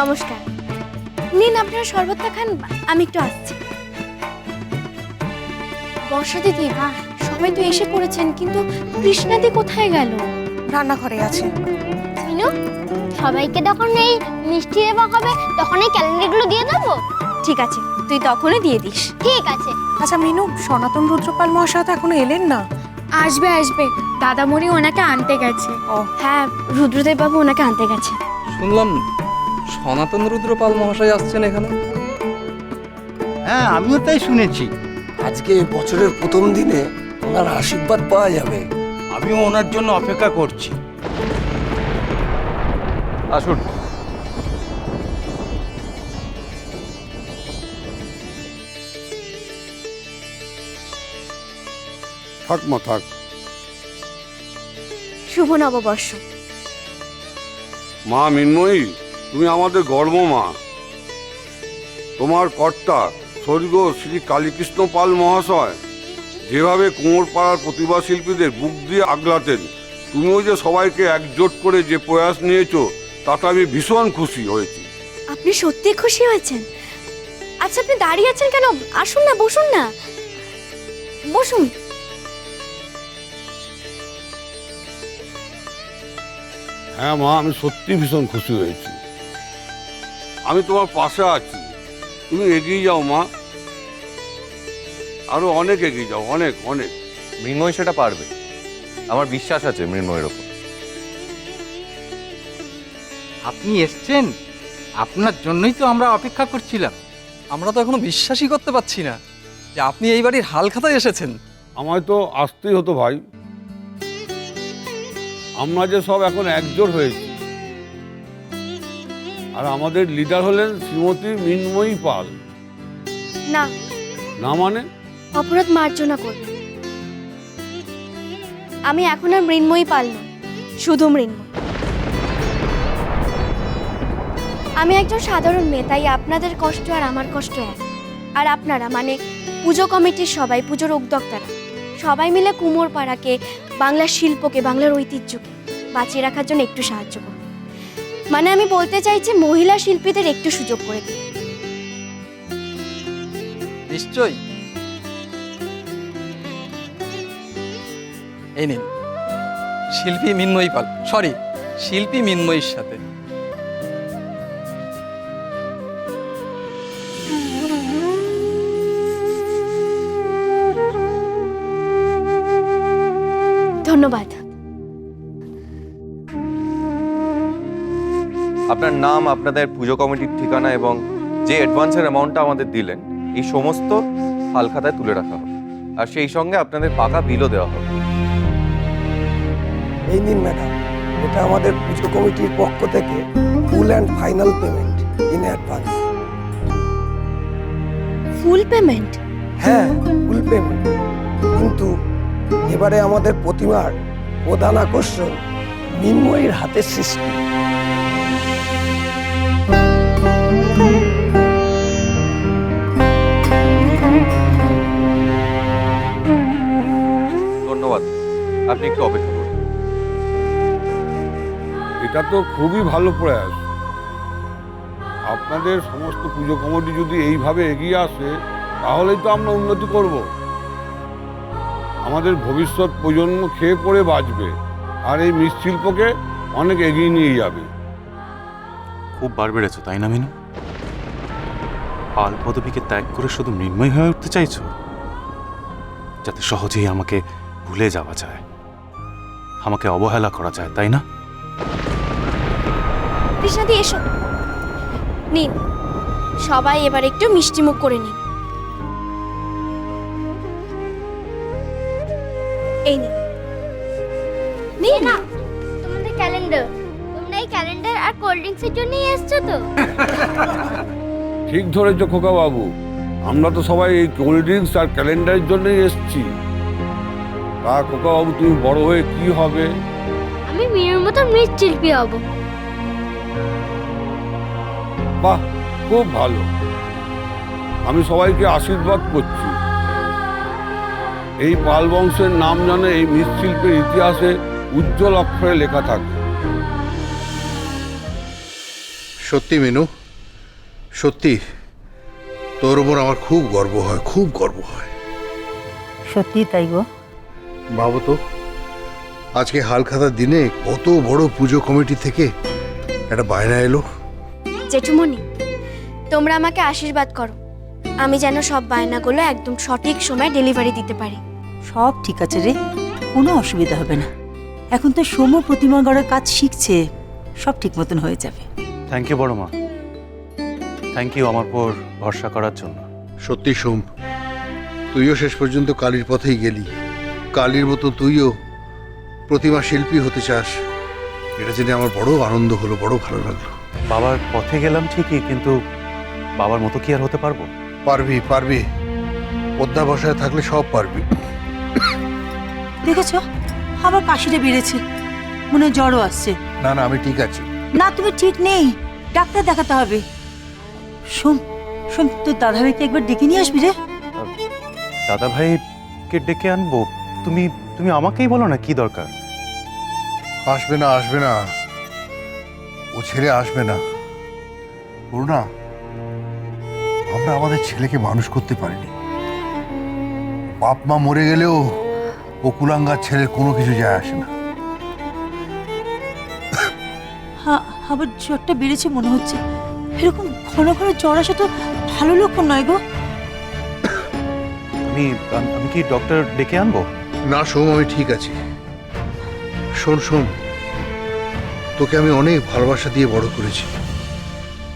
নমস্কার। নিন আপনারা শরবতটা খান, আমি একটু আসছি। বর্ষা দিদি, সবাই তো এসে পড়েছেন, কিন্তু কৃষ্ণাদি কোথায় গেল? রান্নাঘরে আছে। মিনু, সবাইকে যখন এই মিষ্টি দেওয়া হবে তখন এই ক্যালেন্ডারগুলো দিয়ে দেবো? ঠিক আছে, তুই তখনই দিয়ে দিস। ঠিক আছে। আচ্ছা মিনু, সনাতন রুদ্রপাল মহাশয় তো এখনো এলেন না। আসবে আসবে, দাদামণি ওনাকে আনতে গেছে। ও হ্যাঁ, রুদ্রদেব বাবু ওনাকে আনতে গেছে। শুনলাম সনাতন রুদ্রপাল মহাশয় আসছেন এখানে। হ্যাঁ, আমিও তাই শুনেছি। আজকে বছরের প্রথম দিনে ওনার আশীর্বাদ পাওয়া যাবে। আমিও ওনার জন্য অপেক্ষা করছি। আসুন। থাক মা থাক। শুভ নববর্ষ। মা মিন্ময়ী, তুমি আমাদের গর্ব মা। তোমার কর্তা স্বর্গীয় শ্রী কালীকৃষ্ণ পাল মহাশয় যেভাবে কুমোরপাড়ার প্রতিভা শিল্পীদের বুক দিয়ে আগলাতেন, তুমিও যে সবাইকে একজোট করে যে প্রয়াস নিয়েছো তাতে আমি ভীষণ খুশি হয়েছি। আপনি সত্যি খুশি হয়েছেন? আচ্ছা, আপনি দাঁড়িয়ে আছেন কেন? আসুন না, বসুন না, বসুন। হ্যাঁ মা, আমি সত্যি ভীষণ খুশি হয়েছি। আমি তোমার পাশে আছি, তুমি এগিয়ে যাও মা, আরো অনেক এগিয়ে যাও, অনেক অনেক। মৃন্ময় সেটা পারবে, আমার বিশ্বাস আছে মৃন্ময়ের ওপর। আপনি এসছেন, আপনার জন্যই তো আমরা অপেক্ষা করছিলাম। আমরা তো এখনো বিশ্বাসই করতে পারছি না যে আপনি এই বাড়ির হালখাতায় এসেছেন। আমায় তো আসতেই হতো ভাই। আমরা যে সব এখন একজোট হয়েছি, আর আমাদের লিডার হলেন শ্রীমতী মৃন্ময়ী পাল। না, না মানে? অপরাধ মার্জনা করবেন। আমি এখন আর মৃন্ময়ী পাল নই, শুধু মৃন্ময়। আমি একজন সাধারণ মেয়ে, তাই আপনাদের কষ্ট আর আমার কষ্ট এক। আর আপনারা মানে পুজো কমিটির সবাই, পুজোর উদ্যোক্তারা সবাই মিলে কুমোরপাড়াকে, বাংলার শিল্পকে, বাংলার ঐতিহ্যকে বাঁচিয়ে রাখার জন্য একটু সাহায্য করুন। মানে আমি বলতে চাইছি, মহিলা শিল্পীদের একটু সুযোগ করে দিন। নিশ্চয়ই। এই নিন, শিল্পী মিন্ময়ী পাল, সরি, শিল্পী মিন্ময়ীর সাথে। ধন্যবাদ। আপনার নাম, আপনাদের পুজো কমিটির ঠিকানা এবং যে অ্যাডভান্সের অ্যামাউন্টটা আমাদের দিলেন, এই সমস্ত হালখাতায় তুলে রাখা হবে, আর সেই সঙ্গে আপনাদের পাকা বিলও দেওয়া হবে। এই নিন ম্যাডাম, এটা আমাদের পুজো কমিটির পক্ষ থেকে full and final payment in advance. Full payment? হ্যাঁ, ফুল পেমেন্ট। কিন্তু এবারে আমাদের প্রতিমার প্রধান আকর্ষণ মৃন্ময়ীর হাতের সৃষ্টি। ধন্যবাদ, আপনি একটু অপেক্ষা করুন। এটা তো খুবই ভালো প্রয়াস। আপনাদের সমস্ত পুজো কমিটি যদি এইভাবে এগিয়ে আসে, তাহলেই তো আমরা উন্নতি করব। আমাদের ভবিষ্যৎ প্রজন্ম খেয়ে পড়ে বাঁচবে, আর এই মৃৎশিল্পকে অনেক এগিয়ে নিয়ে যাবে। খুব বার বেড়েছো তাই না মিনু? পাল পদবীকে ত্যাগ করে শুধু মৃন্ময় হয়ে উঠতে চাইছো, যাতে সহজেই আমাকে ভুলে যাওয়া যায়, আমাকে অবহেলা করা যায়, তাই না? কৃষ্ণাদি, এসো। নিন, সবাই এবার একটু মিষ্টি মুখ করে নিন। এই নিন, নিন না। তোমাদের ক্যালেন্ডার, তোমরা এই ক্যালেন্ডার আর কোল্ড ড্রিঙ্কসের জন্যই এসছো তো? ঠিক ধরেছো খোকা বাবু, আমরা তো সবাই এই কোল্ড ড্রিঙ্কস আর ক্যালেন্ডারের জন্যই এসেছি। তা খোকা বাবু, তুমি বড় হয়ে কি হবে? আমি মিনুর মতো মৃৎশিল্পী হব। বাহ, খুব ভালো। আমি সবাইকে আশীর্বাদ করছি, এই পাল বংশের নাম যেন এই মৃৎশিল্পের ইতিহাসে উজ্জ্বল অক্ষরে লেখা থাকে। সত্যি মিনু, সত্যি তোর ওপর আমার খুব গর্ব হয়, খুব গর্ব হয়। সত্যি তাই গো। ভাবো তো, আজকে হালখাতার দিনে কত বড় পুজো কমিটি থেকে একটা বায়না এলো। জেঠুমনি, তোমরা আমাকে আশীর্বাদ করো, আমি যেন সব বায়নাগুলো একদম সঠিক সময় ডেলিভারি দিতে পারি। সব ঠিক আছে রে, কোনো অসুবিধা হবে না। এখন তো সমু প্রতিমা গড়ার কাজ শিখছে, সব ঠিক মতন হয়ে যাবে। থ্যাংক ইউ বড় মা, থ্যাংক ইউ আমার উপর ভরসা করার জন্য। সত্যি সোম, তুইও শেষ পর্যন্ত কালীর পথেই গেলি। কালীর মতো তুইও প্রতিমা শিল্পী হতে চাস, এটা জেনে আমার বড় আনন্দ হলো, বড় ভালো লাগলো। বাবার পথে গেলাম ঠিকই, কিন্তু বাবার মতো কি আর হতে পারবো? পারবি, পারবি, অধ্যাবসায় থাকলে সব পারবি। দেখেছো আবার কাশিটা বেড়েছে, মনে হয় জ্বরও আসছে। না না, আমি ঠিক আছি। না তুমি ঠিক নেই, ডাক্তার দেখাতে হবে। শোন শোন, তোর দাদাভাইকে একবার ডেকে নিয়ে আসবি রে। দাদা ভাইকে ডেকে আনবো? তুমি তুমি আমাকেই বলো না কি দরকার। আসবে না, আসবে না, ও ছেলে আসবে না। করুণা, আমরা আমাদের ছেলেকে মানুষ করতে পারিনি। বাপ মা মরে গেলেও ও কুলাঙ্গার ছেলের কোনো কিছু যায় আসে না। আবার জ্বরটা বেড়েছে মনে হচ্ছে। এরকম ঘন ঘন জ্বর আসা তো ভালো লক্ষণ নয় গো। আমি আমি কি ডক্টর ডেকে আনবো? না সোম, আমি ঠিক আছি। শোন শোন, তোকে আমি অনেক ভালোবাসা দিয়ে বড় করেছি,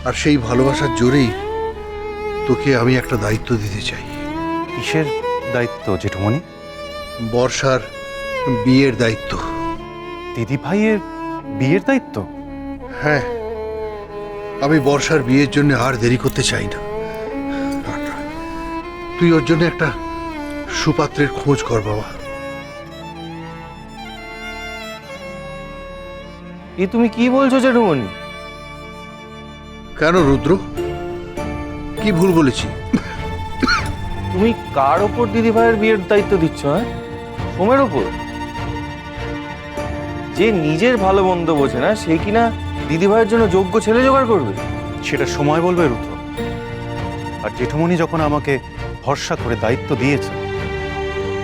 আর সেই ভালোবাসার জোরেই তোকে আমি একটা দায়িত্ব দিতে চাই। কিসের দায়িত্ব জেঠুমণি? বর্ষার বিয়ের দায়িত্ব। দিদি ভাইয়ের বিয়ের দায়িত্ব? হ্যাঁ, আমি বর্ষার বিয়ের জন্য আর দেরি করতে চাই না। তুই ওর জন্য একটা সুপাত্রের খোঁজ কর বাবা। এ তুমি কি বলছো জেঠুমণি? কেন রুদ্র, কি ভুল বলেছি? তুমি কার ওপর দিদি ভাইয়ের বিয়ের দায়িত্ব দিচ্ছ? হ্যাঁ, সোমের ওপর? যে নিজের ভালো মন্দ বোঝে না, সে কিনা দিদি ভাইয়ের জন্য যোগ্য ছেলে জোগাড় করবে? সেটা সময় বলবে রুদ্র। আর জেঠুমণি যখন আমাকে ভরসা করে দায়িত্ব দিয়েছে,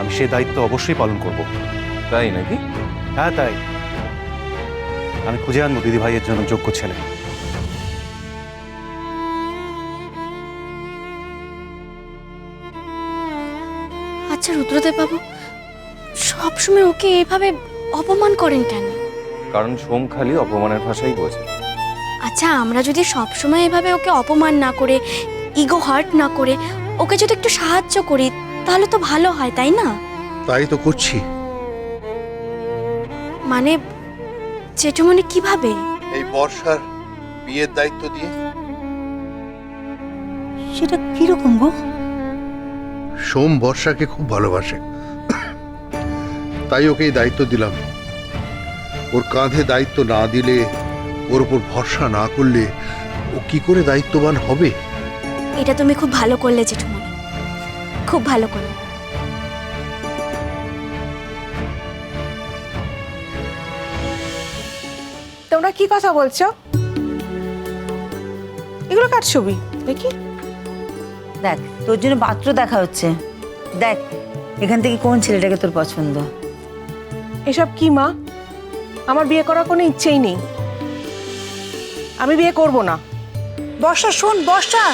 আমি সেই দায়িত্ব অবশ্যই পালন করব। তাই নাকি? হ্যাঁ তাই। আমি খুঁজে আনবো দিদি ভাইয়ের জন্য যোগ্য ছেলে। আচ্ছা রুদ্রদেব বাবু, সবসময় ওকে এভাবে অপমান করেন কেন? কারণ সোম খালি অপমানের ভাষাই বোঝে। আচ্ছা, আমরা যদি সবসময় এভাবে ওকে অপমান না করে, ইগো হার্ট না করে, ওকে যদি একটু সাহায্য করি, তাহলে তো ভালো হয়, তাই না? তাই তো করছি। মানে জেঠুমনি কিভাবে? এই বর্ষার বিয়ের দায়িত্ব দিয়ে। সেটা কিরকম গো? সোম বর্ষাকে খুব ভালোবাসে, তাই ওকে এই দায়িত্ব দিলাম। ওর কাঁধে দায়িত্ব না দিলে, ওর উপর ভরসা না করলে ও কি করে দায়িত্ববান হবে? এটা তুমি খুব ভালো করলে জেঠুমনি, খুব ভালো করলে। তোমরা কি কথা বলছো? এগুলো কার ছবি দেখি? দেখ, তোর জন্য পাত্র দেখা হচ্ছে। দেখ এখান থেকে কোন ছেলেটাকে তোর পছন্দ। এসব কি মা? আমার বিয়ে করার কোনো ইচ্ছেই নেই, আমি বিয়ে করব না। বর্ষা শোন, বর্ষা।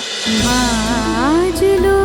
বাজলো